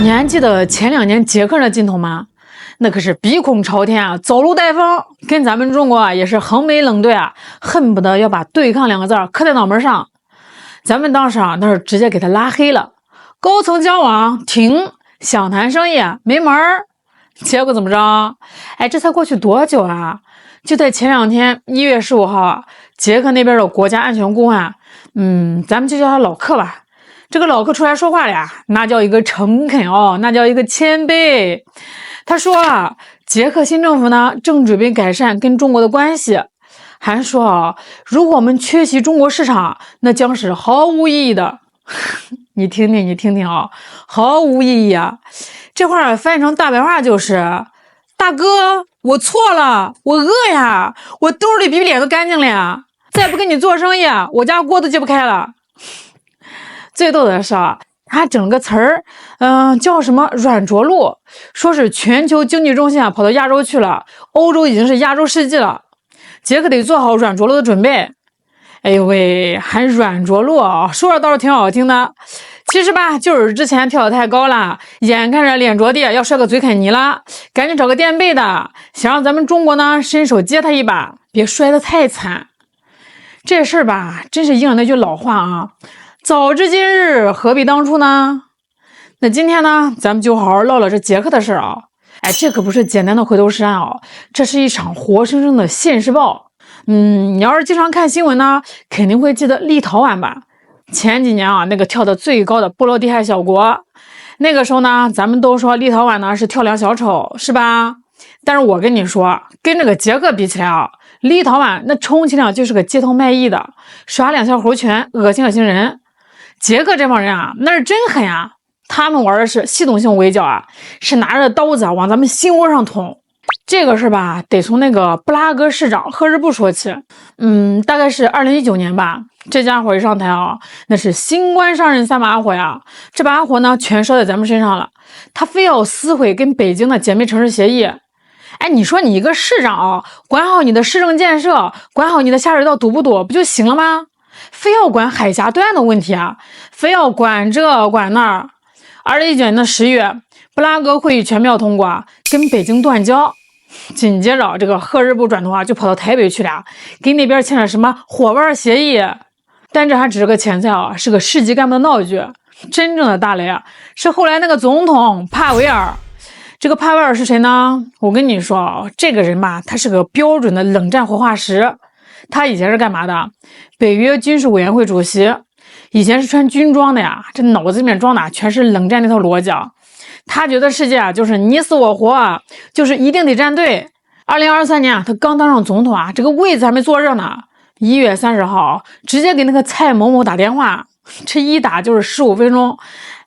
你还记得前2年捷克的劲头吗？那可是鼻孔朝天啊，走路带风，跟咱们中国啊也是横眉冷对啊，恨不得要把对抗2个字刻在脑门上。咱们当时啊那是直接给他拉黑了，高层交往停，想谈生意没门儿。结果怎么着？哎，这才过去多久啊？就在前2天，1月15号啊，捷克那边的国家安全顾问啊，咱们就叫他老克吧。这个老克出来说话了呀，那叫一个诚恳哦，那叫一个谦卑。他说啊，捷克新政府呢正准备改善跟中国的关系，还说啊，如果我们缺席中国市场，那将是毫无意义的。你听听啊，毫无意义啊！这话翻译成大白话就是：大哥，我错了，我饿呀，我兜里比脸都干净了呀，再不跟你做生意啊，我家锅都揭不开了。最逗的是啊，他整个词儿，叫什么软着陆，说是全球经济中心啊跑到亚洲去了，欧洲已经是亚洲世纪了，捷克得做好软着陆的准备。哎呦喂，还软着陆啊，说着倒是挺好听的。其实吧，就是之前跳得太高了，眼看着脸着地要摔个嘴啃泥了，赶紧找个垫背的，想让咱们中国呢伸手接他一把，别摔得太惨。这事儿吧，真是应了那句老话啊，早知今日何必当初呢？那今天呢，咱们就好好唠唠这捷克的事儿啊。哎，这可不是简单的回头是岸啊，这是一场活生生的现世报。你要是经常看新闻呢，肯定会记得立陶宛吧？前几年啊，那个跳得最高的波罗的海小国，那个时候呢，咱们都说立陶宛呢是跳梁小丑，是吧？但是我跟你说，跟这个捷克比起来啊，立陶宛那充其量就是个街头卖艺的，耍2下猴拳，恶心人。捷克这帮人啊，那是真狠啊！他们玩的是系统性围剿啊，是拿着刀子往咱们心窝上捅。这个是吧，得从那个布拉格市长赫日布说起。大概是2019年吧，这家伙一上台啊，那是新官上任3把火呀，这把火呢全烧在咱们身上了。他非要撕毁跟北京的姐妹城市协议。哎，你说你一个市长啊，管好你的市政建设，管好你的下水道堵不堵，不就行了吗？非要管海峡对岸的问题啊，非要管这管那。2019年的10月，布拉格会议全票通过，跟北京断交。紧接着这个赫日布转头啊，就跑到台北去了，跟那边签了什么伙伴协议。但这还只是个前菜啊，是个市级干部的闹剧。真正的大雷啊，是后来那个总统帕维尔。这个帕维尔是谁呢？我跟你说啊，这个人吧，他是个标准的冷战活化石。他以前是干嘛的？北约军事委员会主席，以前是穿军装的呀，这脑子里面装的全是冷战那套逻辑啊。他觉得世界啊就是你死我活啊，就是一定得站队。2023年啊，他刚当上总统啊，这个位子还没坐热呢。1月30号，直接给那个蔡某某打电话，这一打就是15分钟，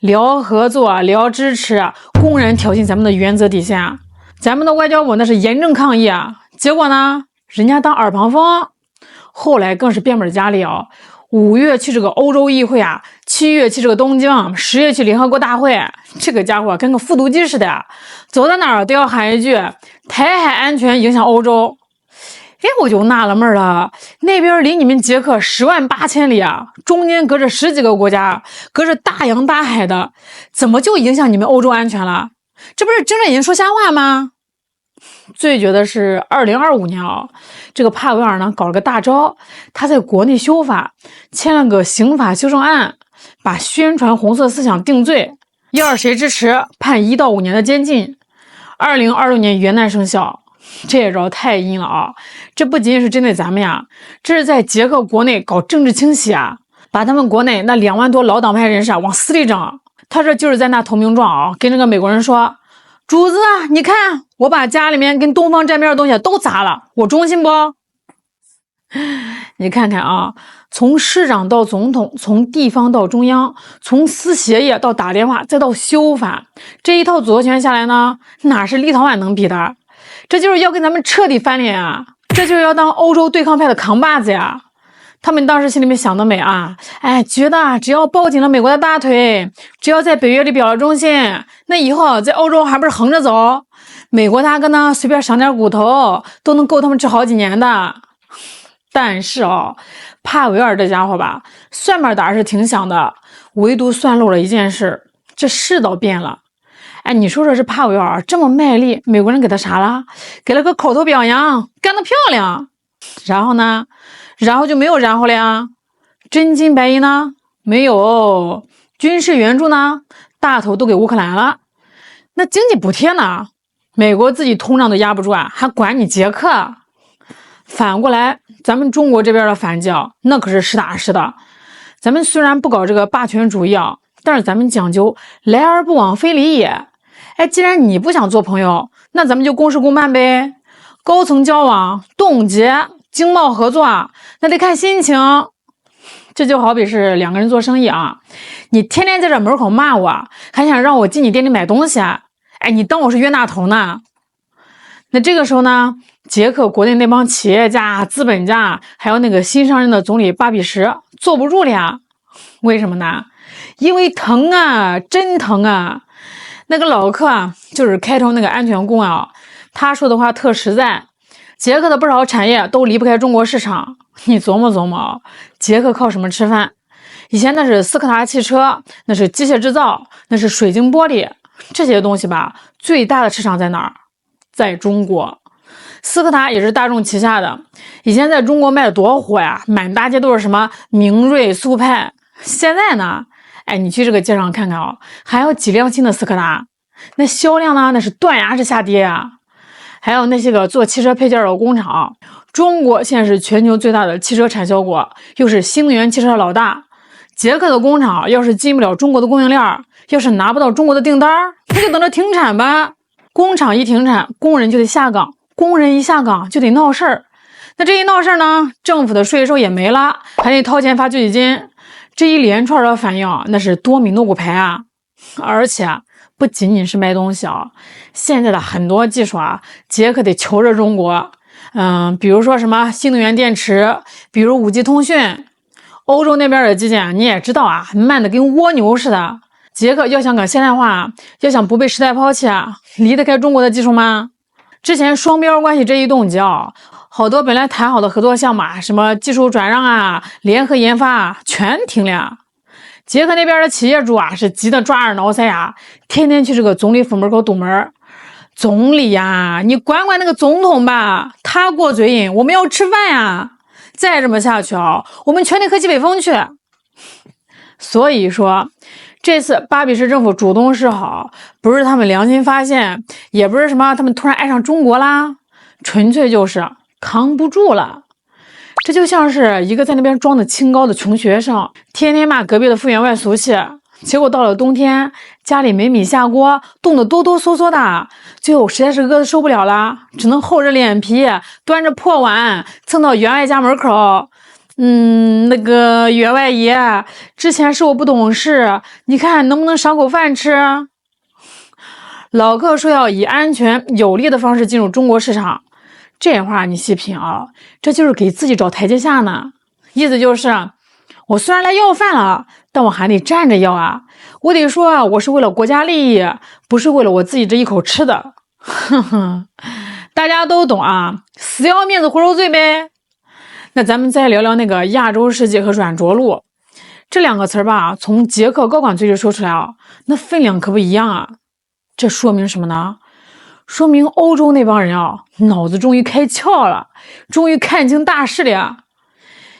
聊合作，聊支持，公然挑衅咱们的原则底线啊。咱们的外交部那是严正抗议啊。结果呢，人家当耳旁风。后来更是变本加厉啊。5月去这个欧洲议会啊，7月去这个东京，10月去联合国大会，这个家伙跟个复读机似的呀，走到哪儿都要喊一句台海安全影响欧洲。哎，我就纳了闷了，那边离你们捷克10万8千里啊，中间隔着10几个国家，隔着大洋大海的，怎么就影响你们欧洲安全了？这不是睁着眼睛说瞎话吗？最绝的是2025年啊，这个帕维尔呢搞了个大招，他在国内修法，签了个刑法修正案，把宣传红色思想定罪，要是谁支持，判1到5年的监禁。2026年元旦生效。这招太阴了啊！这不仅仅是针对咱们呀，这是在捷克国内搞政治清洗啊，把他们国内那2万多老党派人士往死里整。他这就是在那投名状啊，跟这个美国人说，主子啊，你看我把家里面跟东方沾边的东西都砸了，我忠心不？你看看啊，从市长到总统，从地方到中央，从撕协议到打电话再到修法，这一套组合拳下来呢，哪是立陶宛能比的？这就是要跟咱们彻底翻脸啊！这就是要当欧洲对抗派的扛把子呀！他们当时心里面想得美啊，哎，觉得只要抱紧了美国的大腿，只要在北约里表了忠心，那以后在欧洲还不是横着走？美国大哥呢，随便赏点骨头都能够他们吃好几年的。但是帕维尔这家伙吧，算盘打是挺响的，唯独算漏了一件事，这世道变了。哎，你说说这帕维尔这么卖力，美国人给他啥了？给了个口头表扬，干得漂亮。然后呢？然后就没有然后了呀？真金白银呢？没有。军事援助呢？大头都给乌克兰了。那经济补贴呢？美国自己通胀都压不住啊，还管你捷克？反过来，咱们中国这边的反击啊，那可是实打实的。咱们虽然不搞这个霸权主义啊，但是咱们讲究来而不往非礼也。哎，既然你不想做朋友，那咱们就公事公办呗。高层交往、冻结、经贸合作，那得看心情。这就好比是两个人做生意啊，你天天在这门口骂我，还想让我进你店里买东西，哎，你当我是冤大头呢？那这个时候呢，捷克国内那帮企业家、资本家，还有那个新上任的总理巴比什坐不住了呀。为什么呢？因为疼啊，真疼啊。那个老克啊，就是开头那个安全工啊，他说的话特实在。捷克的不少产业都离不开中国市场，你琢磨琢磨，捷克靠什么吃饭？以前那是斯柯达汽车，那是机械制造，那是水晶玻璃，这些东西吧，最大的市场在哪儿？在中国。斯柯达也是大众旗下的，以前在中国卖的多火呀，满大街都是什么明锐、速派。现在呢，哎，你去这个街上看看啊，还有几辆新的斯柯达，那销量呢，那是断崖式下跌啊。还有那些个做汽车配件的工厂，中国现在是全球最大的汽车产销国，又是新能源汽车的老大。捷克的工厂要是进不了中国的供应链，要是拿不到中国的订单，那就等着停产吧。工厂一停产，工人就得下岗，工人一下岗就得闹事儿。那这一闹事儿呢，政府的税收也没了，还得掏钱发救济金。这一连串的反应，那是多米诺骨牌啊！而且不仅仅是卖东西啊，现在的很多技术啊，捷克得求着中国。比如说什么新能源电池，比如5G 通讯。欧洲那边的基建你也知道啊，慢的跟蜗牛似的。捷克要想搞现代化，要想不被时代抛弃啊，离得开中国的技术吗？之前双边关系这一冻结啊，好多本来谈好的合作项目啊，什么技术转让啊、联合研发啊，全停了。捷克那边的企业主啊，是急得抓耳挠腮啊，天天去这个总理府门口堵门。总理呀，你管管那个总统吧，他过嘴瘾，我们要吃饭呀。再这么下去啊，我们全得喝西北风去。所以说，这次巴比什政府主动示好，不是他们良心发现，也不是什么他们突然爱上中国啦，纯粹就是扛不住了。这就像是一个在那边装的清高的穷学生，天天骂隔壁的副员外俗气，结果到了冬天，家里没米下锅，冻得哆哆嗦嗦的，最后实在是饿得受不了了，只能厚着脸皮端着破碗蹭到员外家门口。那个员外爷，之前是我不懂事，你看能不能赏口饭吃？老克说要以安全有利的方式进入中国市场，这话你细品啊，这就是给自己找台阶下呢。意思就是，我虽然来要饭了，但我还得站着要啊，我得说啊，我是为了国家利益，不是为了我自己这一口吃的。哼哼，大家都懂啊，死要面子活受罪呗。那咱们再聊聊那个亚洲世界和软着陆这两个词儿吧，从捷克高管嘴里说出来啊，那分量可不一样啊。这说明什么呢？说明欧洲那帮人啊，脑子终于开窍了，终于看清大势了。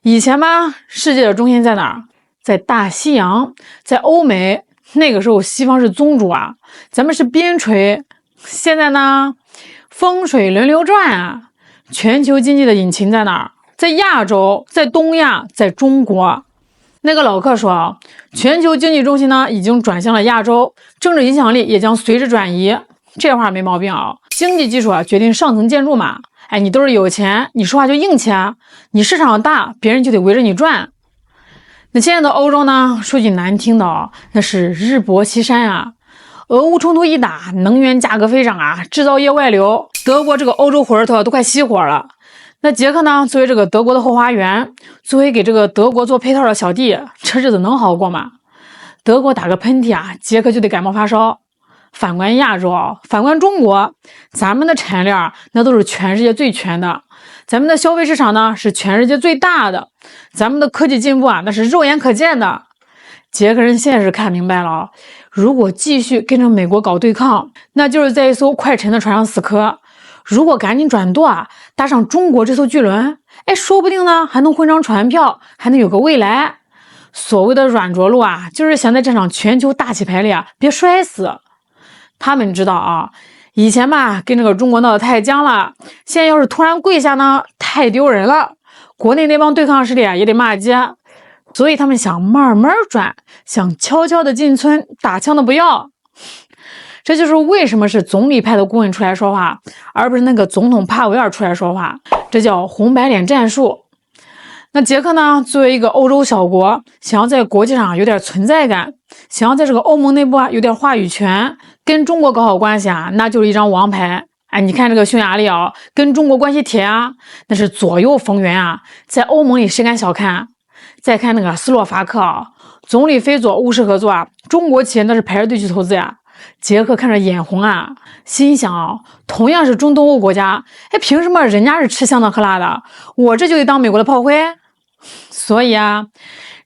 以前吧，世界的中心在哪儿？在大西洋，在欧美。那个时候西方是宗主啊，咱们是边陲。现在呢，风水轮流转啊，全球经济的引擎在哪儿？在亚洲，在东亚，在中国。那个老克说，全球经济中心呢已经转向了亚洲，政治影响力也将随之转移。这话没毛病啊，经济基础啊决定上层建筑嘛。哎，你都是有钱，你说话就硬气啊，你市场大，别人就得围着你转。那现在的欧洲呢，说句难听的，那是日薄西山啊。俄乌冲突一打，能源价格飞涨啊，制造业外流，德国这个欧洲火车头都快熄火了。那捷克呢，作为这个德国的后花园，作为给这个德国做配套的小弟，这日子能好过吗？德国打个喷嚏啊，捷克就得感冒发烧。反观亚洲，反观中国，咱们的产业链那都是全世界最全的，咱们的消费市场呢是全世界最大的，咱们的科技进步啊那是肉眼可见的。捷克人现在是看明白了，如果继续跟着美国搞对抗，那就是在一艘快沉的船上死磕。如果赶紧转舵啊，搭上中国这艘巨轮，哎，说不定呢还能混张船票，还能有个未来。所谓的软着陆啊，就是想在这场全球大洗牌里啊别摔死。他们知道啊，以前吧跟这个中国闹得太僵了，现在要是突然跪下呢，太丢人了，国内那帮对抗势力啊也得骂街。所以他们想慢慢转，想悄悄的进村，打枪的不要。这就是为什么是总理派的顾问出来说话，而不是那个总统帕维尔出来说话，这叫红白脸战术。那捷克呢，作为一个欧洲小国，想要在国际上有点存在感，想要在这个欧盟内部啊有点话语权，跟中国搞好关系啊，那就是一张王牌。哎，你看这个匈牙利啊，跟中国关系铁啊，那是左右逢源啊，在欧盟里谁敢小看？再看那个斯洛伐克啊，总理菲佐务实合作啊，中国企业那是排着队去投资呀。捷克看着眼红啊，心想啊，同样是中东欧国家，哎，凭什么人家是吃香的喝辣的，我这就得当美国的炮灰？所以啊，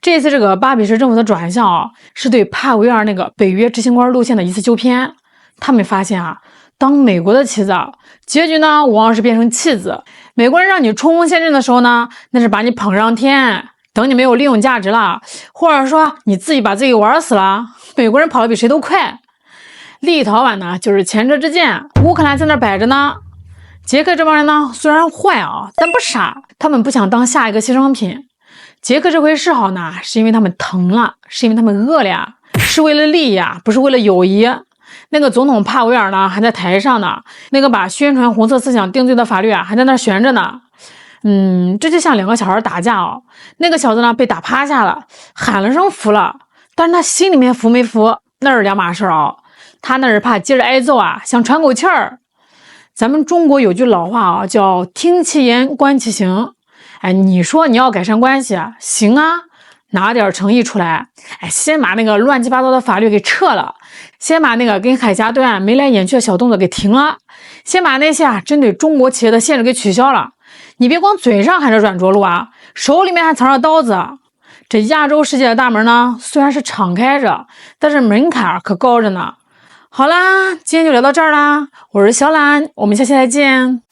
这次这个巴比什政府的转向啊，是对帕维尔那个北约执行官路线的一次纠偏。他们发现啊，当美国的棋子，结局呢往往是变成弃子。美国人让你冲锋陷阵的时候呢，那是把你捧上天。等你没有利用价值了，或者说你自己把自己玩死了，美国人跑得比谁都快。立陶宛呢，就是前车之鉴，乌克兰在那摆着呢。捷克这帮人呢，虽然坏啊，但不傻，他们不想当下一个牺牲品。捷克这回示好呢，是因为他们疼了，是因为他们饿了呀，是为了利益啊，不是为了友谊。那个总统帕维尔呢，还在台上呢，那个把宣传红色思想定罪的法律啊，还在那悬着呢。这就像两个小孩打架哦，那个小子呢被打趴下了，喊了声服了，但是他心里面服没服，那是两码事哦。他那是怕接着挨揍啊，想喘口气儿。咱们中国有句老话啊，叫听其言观其行。哎，你说你要改善关系啊，行啊，拿点诚意出来。哎，先把那个乱七八糟的法律给撤了，先把那个跟海峡对岸眉来眼去的小动作给停了，先把那些针对中国企业的限制给取消了。你别光嘴上喊着软着陆啊，手里面还藏着刀子。这亚洲世界的大门呢，虽然是敞开着，但是门槛可高着呢。好啦，今天就聊到这儿啦，我是小懒，我们下期再见。